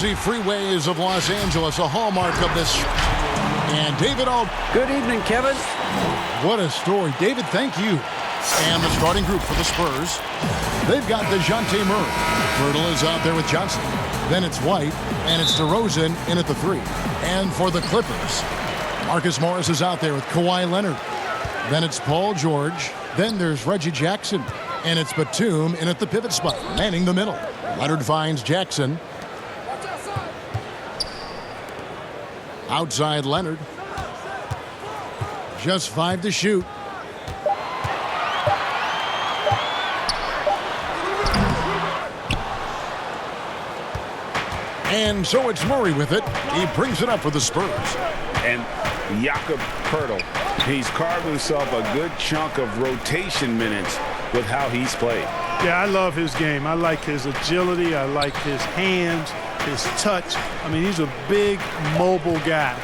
The freeways of Los Angeles, a hallmark of this. And David Good evening, Kevin. What a story. David, thank you. And the starting group for the Spurs. They've got DeJounte Murray. Pirtle is out there with Johnson. Then it's White, and it's DeRozan in at the 3. And for the Clippers, Marcus Morris is out there with Kawhi Leonard. Then it's Paul George. Then there's Reggie Jackson. And it's Batum in at the pivot spot, manning the middle. Leonard finds Jackson. Outside Leonard. Just 5 to shoot. And so it's Murray with it. He brings it up for the Spurs. And Jakob Poeltl, he's carved himself a good chunk of rotation minutes with how he's played. Yeah, I love his game. I like his agility. I like his hands, his touch. I mean, he's a big, mobile guy.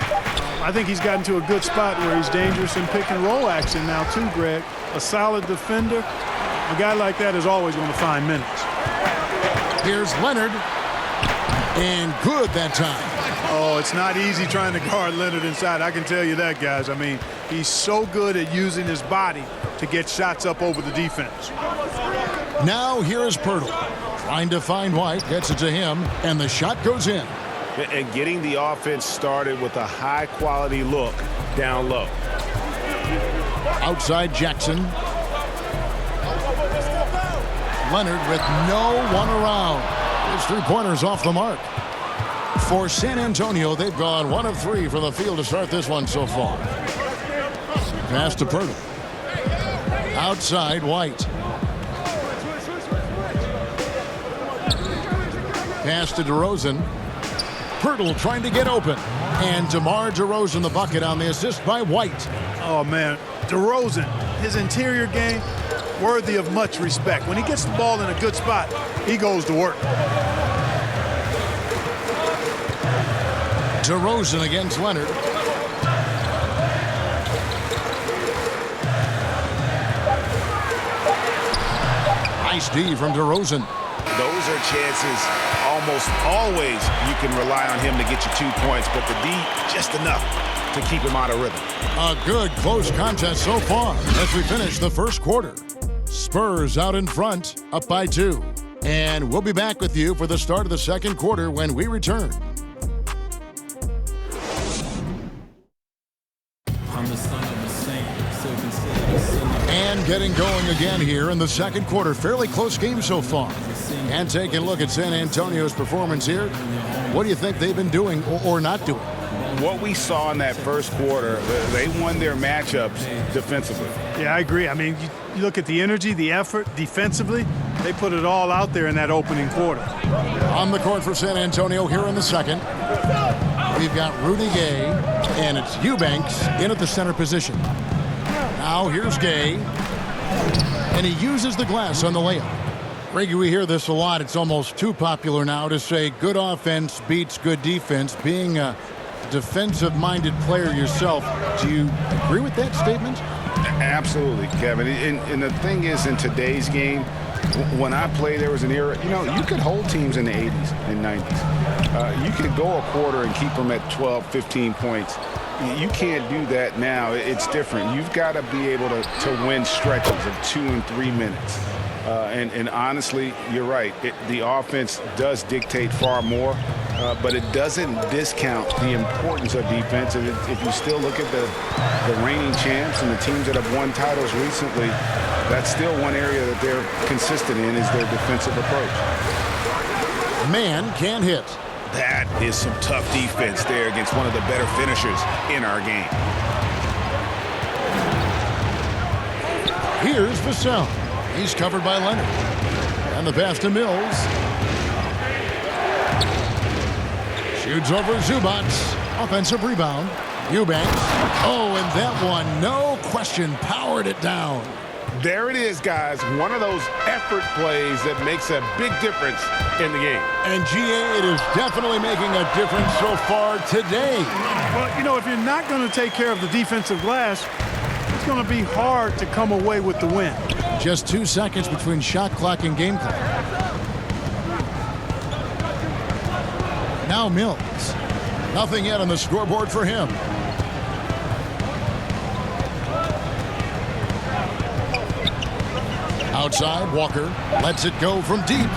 I think he's gotten to a good spot where he's dangerous in pick and roll action now too, Greg. A solid defender. A guy like that is always going to find minutes. Here's Leonard. And good that time. Oh, it's not easy trying to guard Leonard inside. I can tell you that, guys. I mean, he's so good at using his body to get shots up over the defense. Now here is Poeltl. Trying to find White. Gets it to him. And the shot goes in. And getting the offense started with a high-quality look down low. Outside Jackson. Leonard with no one around. His three-pointers off the mark. For San Antonio, they've gone 1 of 3 from the field to start this one so far. Pass to Poeltl. Outside White. Pass to DeRozan. Poeltl trying to get open. And DeMar DeRozan the bucket on the assist by White. Oh, man. DeRozan, his interior game, worthy of much respect. When he gets the ball in a good spot, he goes to work. DeRozan against Leonard. Nice D from DeRozan. Those are chances almost always you can rely on him to get you 2 points, but the D just enough to keep him out of rhythm. A good close contest so far as we finish the first quarter. Spurs out in front, up by 2. And we'll be back with you for the start of the second quarter when we return. And getting going again here in the second quarter. Fairly close game so far. And taking a look at San Antonio's performance here. What do you think they've been doing or not doing? What we saw in that first quarter, they won their matchups defensively. Yeah, I agree. I mean, you look at the energy, the effort defensively, they put it all out there in that opening quarter. On the court for San Antonio here in the second. We've got Rudy Gay, and it's Eubanks in at the center position. Now here's Gay, and he uses the glass on the layup. Reggie, we hear this a lot. It's almost too popular now to say good offense beats good defense. Being a defensive-minded player yourself, do you agree with that statement? Absolutely, Kevin. And the thing is, in today's game, when I played, there was an era, you could hold teams in the 80s and 90s. You could go a quarter and keep them at 12, 15 points. You can't do that now. It's different. You've got to be able to win stretches of 2 and 3 minutes. And honestly, you're right. The offense does dictate far more, but it doesn't discount the importance of defense. And if you still look at the reigning champs and the teams that have won titles recently, that's still one area that they're consistent in is their defensive approach. Man can't hit. That is some tough defense there against one of the better finishers in our game. Here's Vassell. He's covered by Leonard. And the pass to Mills. Shoots over Zubac. Offensive rebound. Eubanks. Oh, and that one, no question, powered it down. There it is, guys. One of those effort plays that makes a big difference in the game. And GA, it is definitely making a difference so far today. Well, if you're not going to take care of the defensive glass, it's going to be hard to come away with the win. Just 2 seconds between shot clock and game clock. Now Mills. Nothing yet on the scoreboard for him. Outside, Walker lets it go from deep.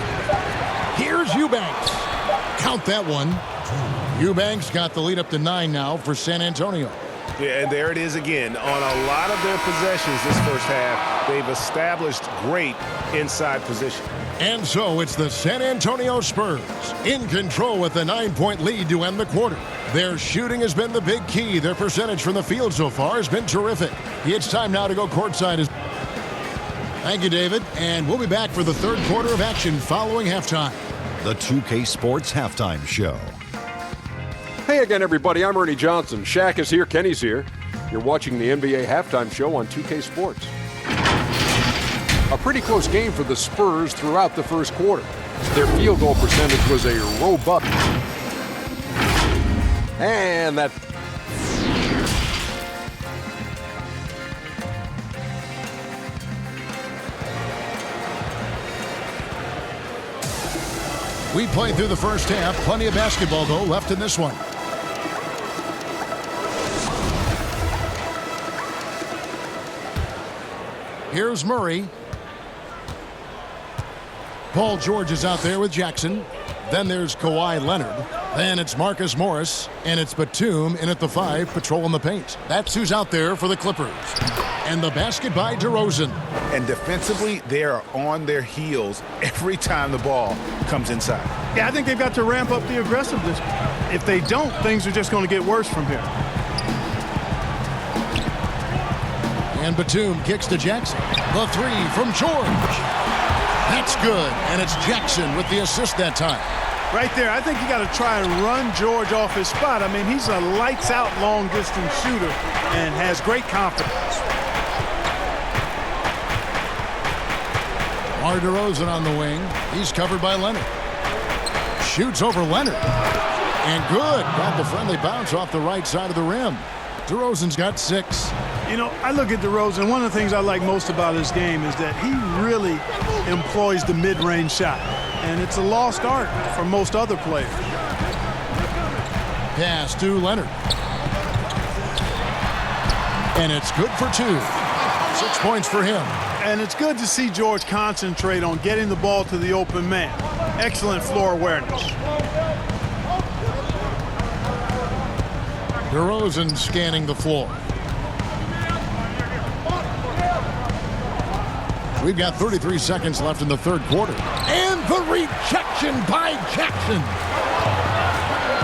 Here's Eubanks. Count that one. Eubanks got the lead up to 9 now for San Antonio. Yeah, and there it is again. On a lot of their possessions this first half, they've established great inside position. And so it's the San Antonio Spurs in control with a 9-point lead to end the quarter. Their shooting has been the big key. Their percentage from the field so far has been terrific. It's time now to go courtside. Thank you, David. And we'll be back for the third quarter of action following halftime. The 2K Sports Halftime Show. Hey again, everybody. I'm Ernie Johnson. Shaq is here. Kenny's here. You're watching the NBA Halftime Show on 2K Sports. A pretty close game for the Spurs throughout the first quarter. Their field goal percentage was a robust. And that... We played through the first half. Plenty of basketball, though, left in this one. Here's Murray. Paul George is out there with Jackson. Then there's Kawhi Leonard. Then it's Marcus Morris. And it's Batum in at the 5, patrolling the paint. That's who's out there for the Clippers. And the basket by DeRozan. And defensively, they are on their heels every time the ball comes inside. Yeah, I think they've got to ramp up the aggressiveness. If they don't, things are just going to get worse from here. And Batum kicks to Jackson. The 3 from George. That's good. And it's Jackson with the assist that time. Right there, I think you got to try and run George off his spot. I mean, he's a lights-out long-distance shooter and has great confidence. DeRozan on the wing. He's covered by Leonard. Shoots over Leonard. And good. Got the friendly bounce off the right side of the rim. DeRozan's got 6. You know, I look at DeRozan. One of the things I like most about his game is that he really employs the mid-range shot. And it's a lost art for most other players. Pass to Leonard. And it's good for 2. 6 points for him. And it's good to see George concentrate on getting the ball to the open man. Excellent floor awareness. DeRozan scanning the floor. We've got 33 seconds left in the third quarter. And the rejection by Jackson.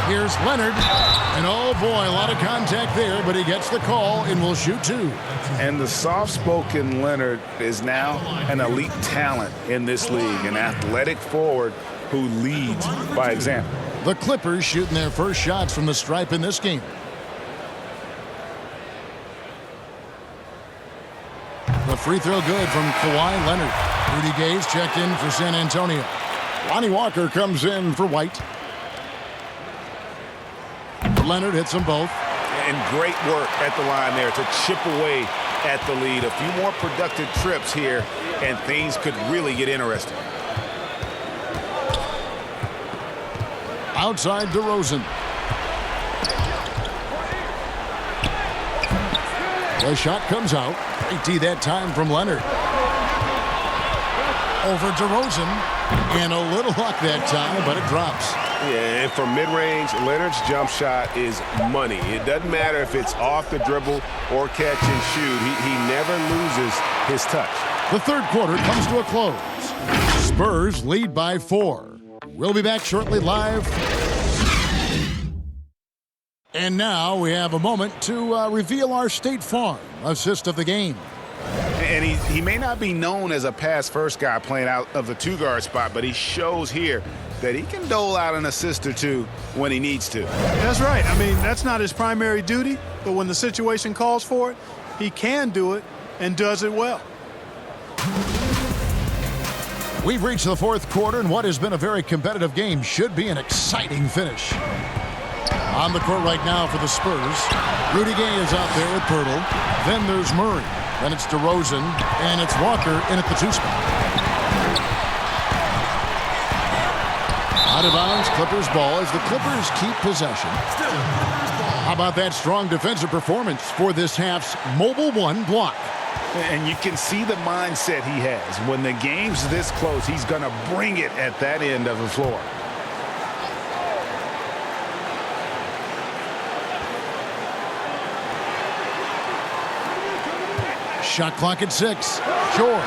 Here's Leonard. And oh boy, a lot of contact there, but he gets the call and will shoot 2. And the soft-spoken Leonard is now an elite talent in this league, an athletic forward who leads by example. The Clippers shooting their first shots from the stripe in this game. The free throw good from Kawhi Leonard. Rudy Gay's checked in for San Antonio. Lonnie Walker comes in for White. Leonard hits them both. And great work at the line there to chip away at the lead. A few more productive trips here, and things could really get interesting. Outside DeRozan. The shot comes out. Great D that time from Leonard. Over DeRozan. And a little luck that time, but it drops. Yeah, and for mid-range, Leonard's jump shot is money. It doesn't matter if it's off the dribble or catch and shoot. He never loses his touch. The third quarter comes to a close. Spurs lead by 4. We'll be back shortly live. And now we have a moment to reveal our State Farm assist of the game. And he may not be known as a pass-first guy playing out of the 2-guard spot, but he shows here that he can dole out an assist or 2 when he needs to. That's right. I mean, that's not his primary duty, but when the situation calls for it, he can do it and does it well. We've reached the fourth quarter, and what has been a very competitive game should be an exciting finish. On the court right now for the Spurs, Rudy Gay is out there with Pirtle. Then there's Murray. Then it's DeRozan, and it's Walker in at the 2 spot. Out of bounds, Clippers ball as the Clippers keep possession. How about that strong defensive performance for this half's Mobile One block? And you can see the mindset he has. When the game's this close, he's going to bring it at that end of the floor. Shot clock at 6. Short.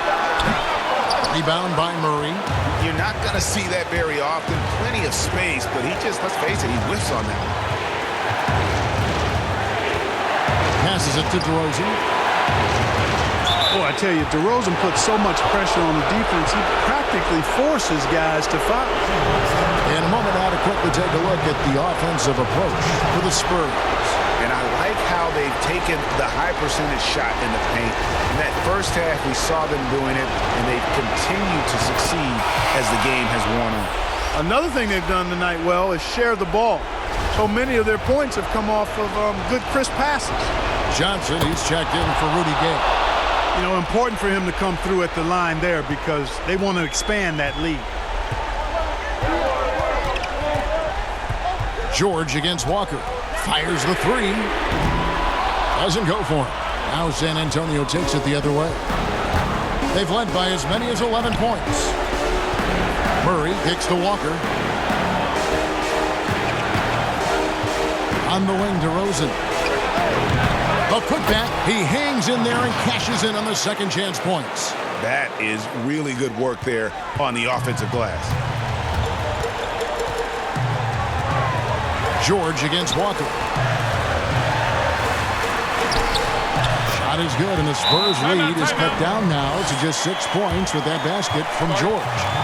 Rebound by Murray. You're not going to see that very often. Plenty of space, but he just, let's face it, he whiffs on that. Passes it to DeRozan. Oh, I tell you, DeRozan puts so much pressure on the defense, he practically forces guys to foul. In a moment now to quickly take a look at the offensive approach for the Spurs. And I like how they've taken the high percentage shot in the paint. In that first half, we saw them doing it, and they've continued to succeed as the game has worn on. Another thing they've done tonight well is share the ball. So many of their points have come off of good, crisp passes. Johnson, he's checked in for Rudy Gay. You know, important for him to come through at the line there because they want to expand that lead. George against Walker. Fires the 3. Doesn't go for him. Now San Antonio takes it the other way. They've led by as many as 11 points. Murray kicks to Walker. On the wing, DeRozan. A putback. He hangs in there and cashes in on the second chance points. That is really good work there on the offensive glass. George against Walker. Shot is good, and the Spurs lead is cut down now to just 6 points with that basket from George.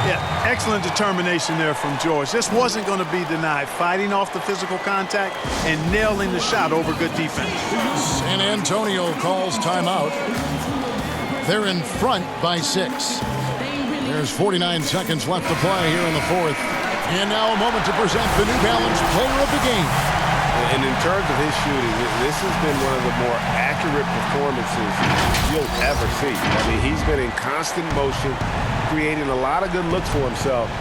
Yeah, excellent determination there from George. This wasn't going to be denied. Fighting off the physical contact and nailing the shot over good defense. San Antonio calls timeout. They're in front by 6. There's 49 seconds left to play here in the fourth. And now a moment to present the New Balance Player of the Game. And in terms of his shooting, this has been one of the more accurate performances you'll ever see. I mean, he's been in constant motion, creating a lot of good looks for himself.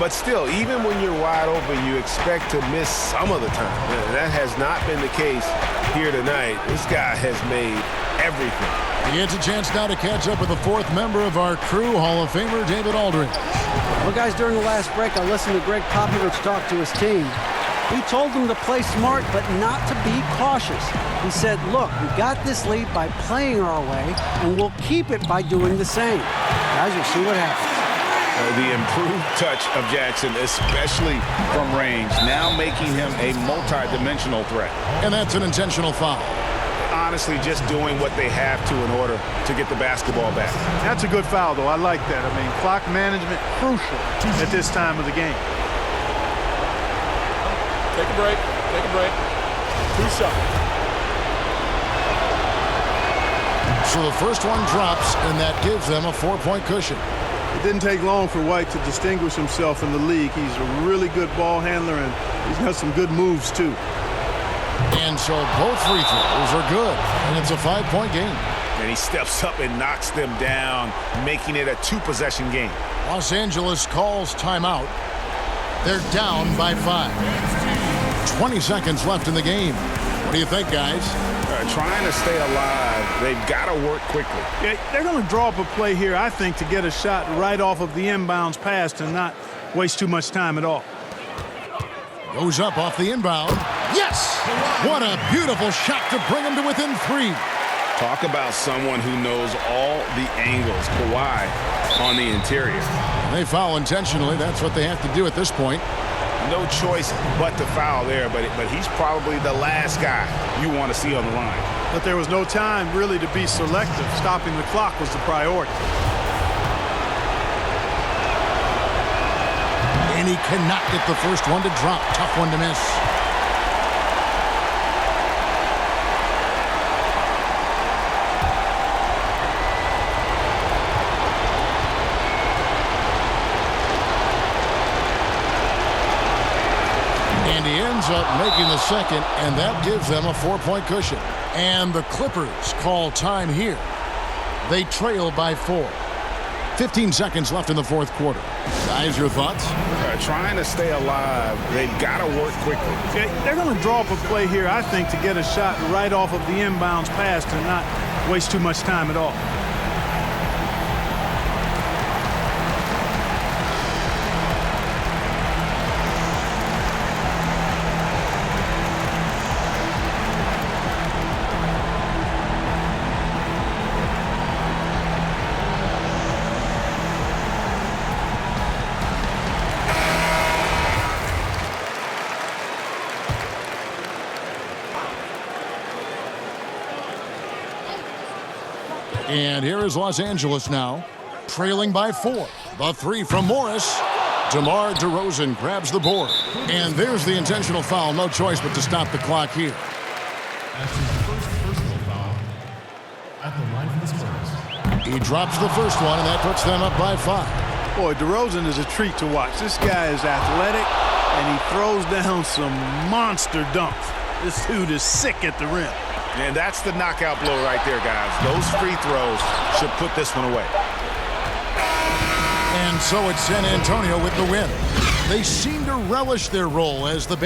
But still, even when you're wide open, you expect to miss some of the time. That has not been the case here tonight. This guy has made everything. He gets a chance now to catch up with the fourth member of our crew, Hall of Famer David Aldridge. Well, guys, during the last break, I listened to Greg Popovich talk to his team. He told them to play smart, but not to be cautious. He said, look, we got this lead by playing our way, and we'll keep it by doing the same. Guys, you'll see what happens. The improved touch of Jackson, especially from range, now making him a multi-dimensional threat. And that's an intentional foul. Honestly, just doing what they have to in order to get the basketball back. That's a good foul, though. I like that. I mean, clock management, crucial at this time of the game. Take a break. Take a break. 2 shots. So the first one drops, and that gives them a 4-point cushion. It didn't take long for White to distinguish himself in the league. He's a really good ball handler, and he's got some good moves, too. And so both free throws are good, and it's a 5-point game. And he steps up and knocks them down, making it a 2-possession game. Los Angeles calls timeout. They're down by 5. 20 seconds left in the game. What do you think, guys? Trying to stay alive, they've got to work quickly. Yeah, they're going to draw up a play here, I think, to get a shot right off of the inbounds pass and not waste too much time at all. Goes up off the inbound. Yes! What a beautiful shot to bring him to within 3. Talk about someone who knows all the angles. Kwai on the interior. They foul intentionally. That's what they have to do at this point. No choice but to foul there, but he's probably the last guy you want to see on the line. But there was no time really to be selective. Stopping the clock was the priority. And he cannot get the first one to drop. Tough one to miss. And he ends up making the second, and that gives them a 4-point cushion. And the Clippers call time here. They trail by 4. 15 seconds left in the fourth quarter. Guys, your thoughts? Trying to stay alive, they've got to work quickly. They're going to draw up a play here, I think, to get a shot right off of the inbounds pass to not waste too much time at all. And here is Los Angeles now, trailing by 4. The three from Morris. DeMar DeRozan grabs the board. And there's the intentional foul. No choice but to stop the clock here. That's his first personal foul at the line for the Spurs. He drops the first one, and that puts them up by 5. Boy, DeRozan is a treat to watch. This guy is athletic, and he throws down some monster dunks. This dude is sick at the rim. And that's the knockout blow right there, guys. Those free throws should put this one away. And so it's San Antonio with the win. They seem to relish their role as the